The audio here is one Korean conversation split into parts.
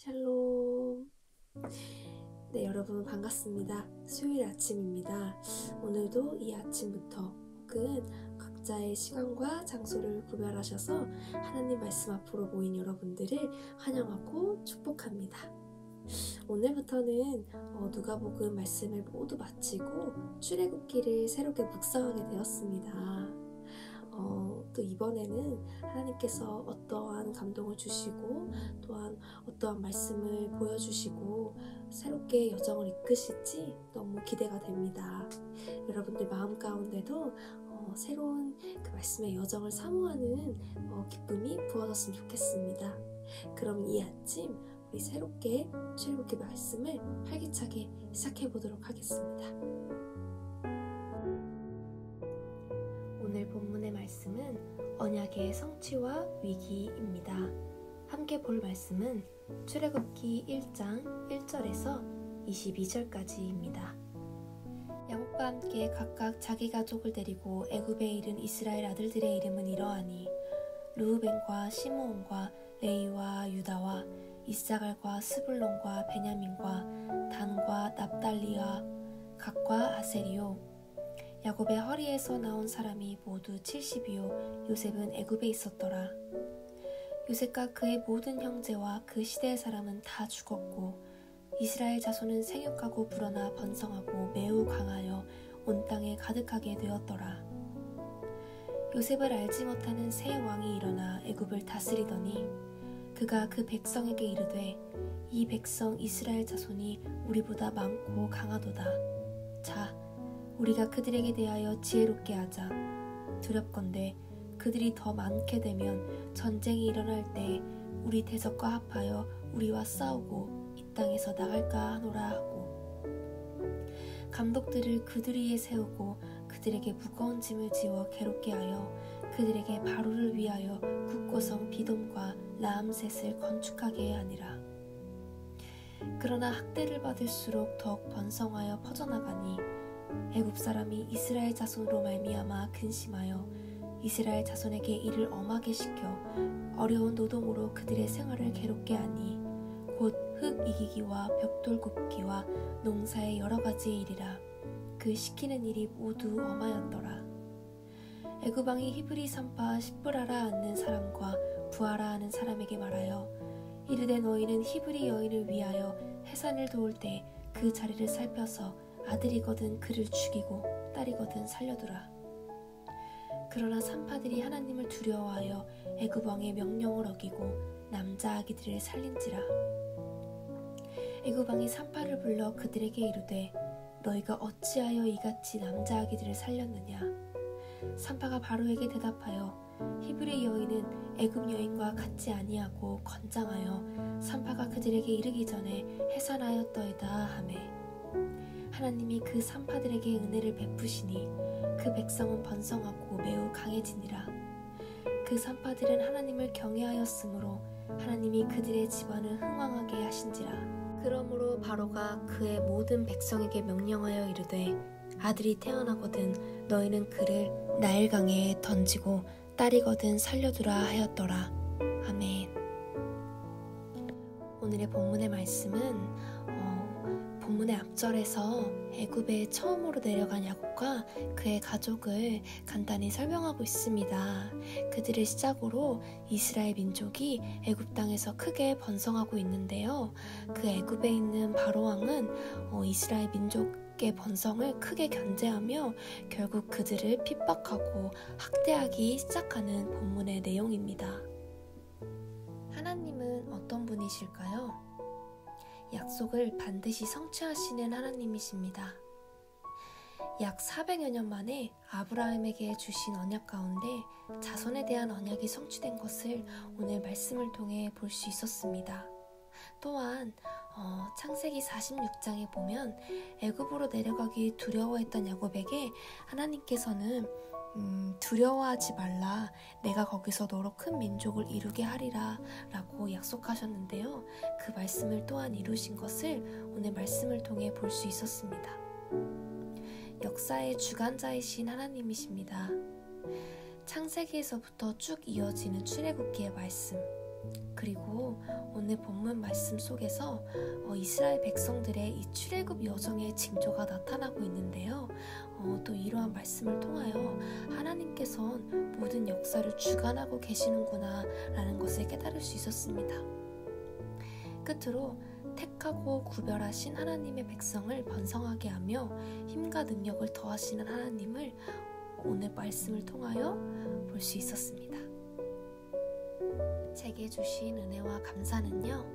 샬롬. 네, 여러분 반갑습니다. 수요일 아침입니다. 오늘도 이 아침부터 혹은 각자의 시간과 장소를 구별하셔서 하나님 말씀 앞으로 모인 여러분들을 환영하고 축복합니다. 오늘부터는 누가복음 말씀을 모두 마치고 출애굽기를 새롭게 묵상하게 되었습니다. 또 이번에는 하나님께서 어떠한 감동을 주시고 또한 어떠한 말씀을 보여주시고 새롭게 여정을 이끄실지 너무 기대가 됩니다. 여러분들 마음 가운데도 새로운 그 말씀의 여정을 사모하는 기쁨이 부어졌으면 좋겠습니다. 그럼 이 아침 우리 새롭게 출애굽기 말씀을 활기차게 시작해 보도록 하겠습니다. 오늘 본문의 말씀은 언약의 성취와 위기입니다. 함께 볼 말씀은 출애굽기 1장 1절에서 22절까지입니다. 야곱과 함께 각각 자기 가족을 데리고 애굽에 이른 이스라엘 아들들의 이름은 이러하니 르우벤과 시므온과 레위와 유다와 이사갈과 스불론과 베냐민과 단과 납달리와 갓과 아세리요. 야곱의 허리에서 나온 사람이 모두 70이요 요셉은 애굽에 있었더라. 요셉과 그의 모든 형제와 그 시대의 사람은 다 죽었고 이스라엘 자손은 생육하고 불어나 번성하고 매우 강하여 온 땅에 가득하게 되었더라. 요셉을 알지 못하는 새 왕이 일어나 애굽을 다스리더니 그가 그 백성에게 이르되 이 백성 이스라엘 자손이 우리보다 많고 강하도다. 자, 우리가 그들에게 대하여 지혜롭게 하자. 두렵건대 그들이 더 많게 되면 전쟁이 일어날 때 우리 대적과 합하여 우리와 싸우고 이 땅에서 나갈까 하노라 하고 감독들을 그들 위에 세우고 그들에게 무거운 짐을 지워 괴롭게 하여 그들에게 바로를 위하여 국고성 비돔과 라암셋을 건축하게 하니라. 그러나 학대를 받을수록 더욱 번성하여 퍼져나가니 애굽 사람이 이스라엘 자손으로 말미암아 근심하여 이스라엘 자손에게 일을 엄하게 시켜 어려운 노동으로 그들의 생활을 괴롭게 하니 곧 흙 이기기와 벽돌 굽기와 농사의 여러 가지의 일이라. 그 시키는 일이 모두 엄하였더라. 애굽 왕이 히브리 산파 십브라라 하는 사람과 부하라 하는 사람에게 말하여 이르되 너희는 히브리 여인을 위하여 해산을 도울 때 그 자리를 살펴서 아들이거든 그를 죽이고 딸이거든 살려두라. 그러나 산파들이 하나님을 두려워하여 애굽 왕의 명령을 어기고 남자 아기들을 살린지라. 애굽 왕이 산파를 불러 그들에게 이르되 너희가 어찌하여 이같이 남자 아기들을 살렸느냐. 산파가 바로에게 대답하여 히브리 여인은 애굽 여인과 같지 아니하고 건장하여 산파가 그들에게 이르기 전에 해산하였더이다 하매 하나님이 그 산파들에게 은혜를 베푸시니 그 백성은 번성하고 매우 강해지니라. 그 산파들은 하나님을 경외하였으므로 하나님이 그들의 집안을 흥왕하게 하신지라. 그러므로 바로가 그의 모든 백성에게 명령하여 이르되 아들이 태어나거든 너희는 그를 나일강에 던지고 딸이거든 살려두라 하였더라. 아멘. 오늘의 본문의 말씀은 본문의 앞절에서 애굽에 처음으로 내려간 야곱과 그의 가족을 간단히 설명하고 있습니다. 그들을 시작으로 이스라엘 민족이 애굽 땅에서 크게 번성하고 있는데요. 그 애굽에 있는 바로 왕은 이스라엘 민족의 번성을 크게 견제하며 결국 그들을 핍박하고 학대하기 시작하는 본문의 내용입니다. 하나님은 어떤 분이실까요? 약속을 반드시 성취하시는 하나님이십니다. 약 400여 년 만에 아브라함에게 주신 언약 가운데 자손에 대한 언약이 성취된 것을 오늘 말씀을 통해 볼 수 있었습니다. 또한 창세기 46장에 보면 애굽으로 내려가기 두려워했던 야곱에게 하나님께서는 두려워하지 말라, 내가 거기서 너로 큰 민족을 이루게 하리라 라고 약속하셨는데요. 그 말씀을 또한 이루신 것을 오늘 말씀을 통해 볼 수 있었습니다. 역사의 주관자이신 하나님이십니다. 창세기에서부터 쭉 이어지는 출애굽기의 말씀, 그리고 오늘 본문 말씀 속에서 이스라엘 백성들의 이 출애굽 여정의 징조가 나타나고 있는데요. 또 이러한 말씀을 통하여 하나님께서는 모든 역사를 주관하고 계시는구나 라는 것을 깨달을 수 있었습니다. 끝으로 택하고 구별하신 하나님의 백성을 번성하게 하며 힘과 능력을 더하시는 하나님을 오늘 말씀을 통하여 볼 수 있었습니다. 제게 주신 은혜와 감사는요,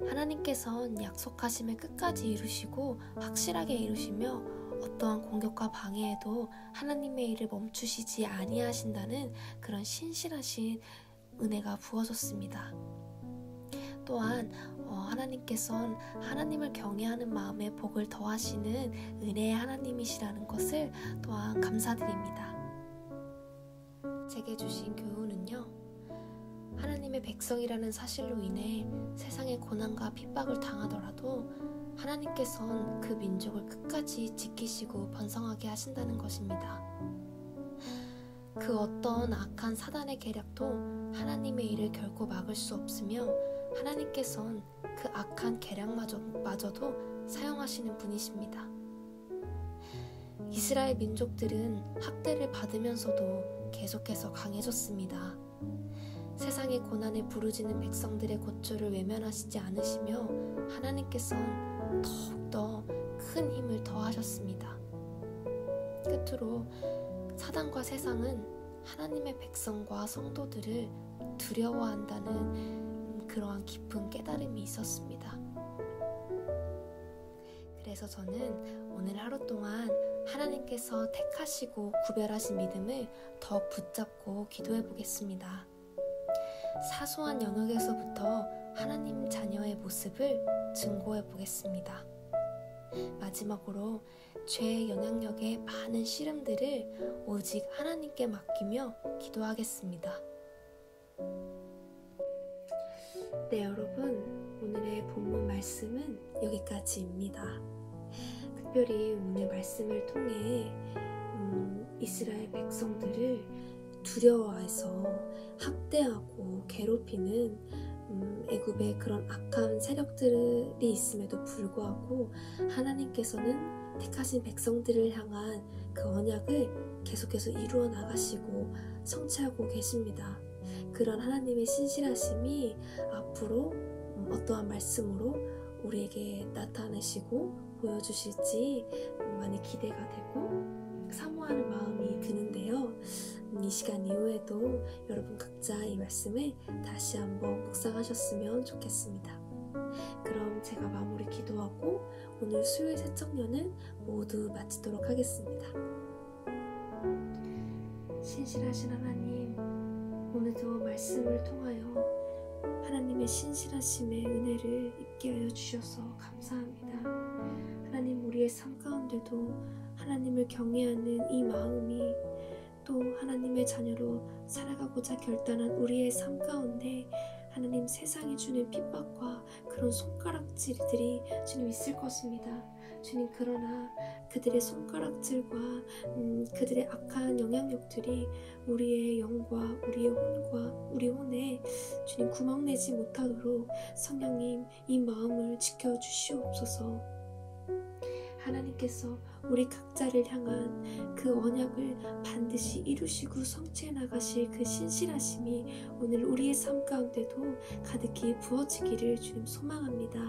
하나님께서는 약속하심을 끝까지 이루시고 확실하게 이루시며 어떠한 공격과 방해에도 하나님의 일을 멈추시지 아니하신다는 그런 신실하신 은혜가 부어졌습니다. 또한 하나님께서는 하나님을 경외하는 마음에 복을 더하시는 은혜의 하나님이시라는 것을 또한 감사드립니다. 제게 주신 교훈은요, 하나님의 백성이라는 사실로 인해 세상의 고난과 핍박을 당하더라도 하나님께서는 그 민족을 끝까지 지키시고 번성하게 하신다는 것입니다. 그 어떤 악한 사단의 계략도 하나님의 일을 결코 막을 수 없으며 하나님께서는 그 악한 계략마저도 사용하시는 분이십니다. 이스라엘 민족들은 학대를 받으면서도 계속해서 강해졌습니다. 세상의 고난에 부르짖는 백성들의 고초를 외면하시지 않으시며 하나님께서는 더욱더 큰 힘을 더하셨습니다. 끝으로 사단과 세상은 하나님의 백성과 성도들을 두려워한다는 그러한 깊은 깨달음이 있었습니다. 그래서 저는 오늘 하루 동안 하나님께서 택하시고 구별하신 믿음을 더 붙잡고 기도해 보겠습니다. 사소한 영역에서부터 하나님 자녀의 모습을 증거해 보겠습니다. 마지막으로 죄의 영향력의 많은 씨름들을 오직 하나님께 맡기며 기도하겠습니다. 네, 여러분, 오늘의 본문 말씀은 여기까지입니다. 특별히 오늘 말씀을 통해 이스라엘 백성들을 두려워해서 학대하고 괴롭히는 애굽의 그런 악한 세력들이 있음에도 불구하고 하나님께서는 택하신 백성들을 향한 그 언약을 계속해서 이루어 나가시고 성취하고 계십니다. 그런 하나님의 신실하심이 앞으로 어떠한 말씀으로 우리에게 나타내시고 보여주실지 많이 기대가 되고 사모하는 마음이 드는데요. 이 시간 이후에도 여러분 각자 이 말씀을 다시 한번 묵상하셨으면 좋겠습니다. 그럼 제가 마무리 기도하고 오늘 수요일 새청년은 모두 마치도록 하겠습니다. 신실하신 하나님, 오늘도 말씀을 통하여 하나님의 신실하심의 은혜를 입게 하여 주셔서 감사합니다. 하나님, 우리의 삶 가운데도 하나님을 경외하는 이 마음이 또 하나님의 자녀로 살아가고자 결단한 우리의 삶 가운데 하나님, 세상이 주는 핍박과 그런 손가락질들이 주님 있을 것입니다. 주님, 그러나 그들의 손가락질과 그들의 악한 영향력들이 우리의 영과 우리의 혼과 우리 혼에 주님 구멍내지 못하도록 성령님 이 마음을 지켜주시옵소서. 하나님께서 우리 각자를 향한 그 언약을 반드시 이루시고 성취해 나가실 그 신실하심이 오늘 우리의 삶 가운데도 가득히 부어지기를 주님 소망합니다.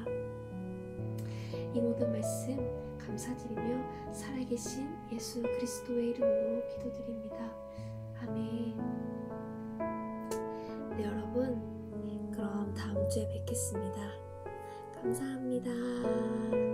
이 모든 말씀 감사드리며 살아계신 예수 그리스도의 이름으로 기도드립니다. 아멘. 네, 여러분, 그럼 다음 주에 뵙겠습니다. 감사합니다.